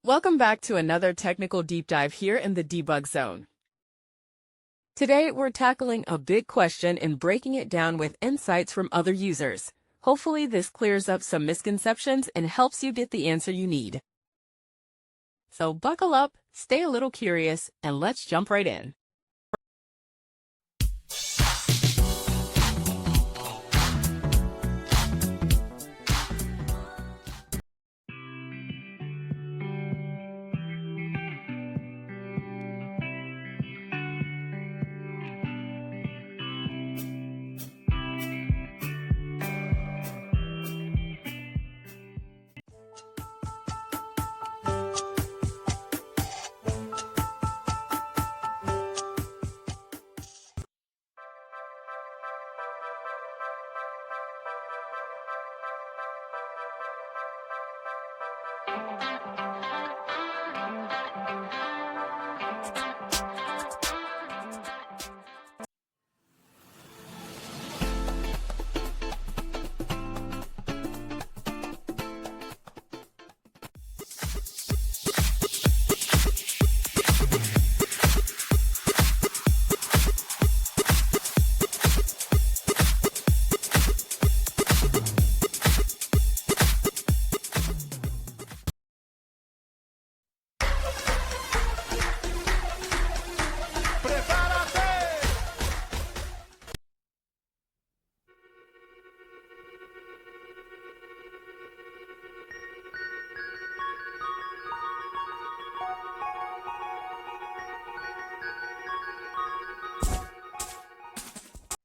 Welcome back to another technical deep dive here in the debug zone. Today, we're tackling a big question and breaking it down with insights from other users. Hopefully, this clears up some misconceptions and helps you get the answer you need. So buckle up, stay a little curious, and let's jump right in.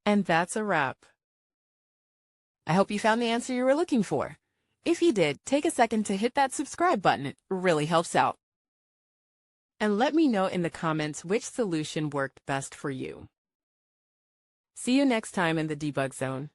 And that's a wrap. I hope you found the answer you were looking for. If you did, take a second to hit that subscribe button. It really helps out. And let me know in the comments which solution worked best for you. See you next time in the debug zone.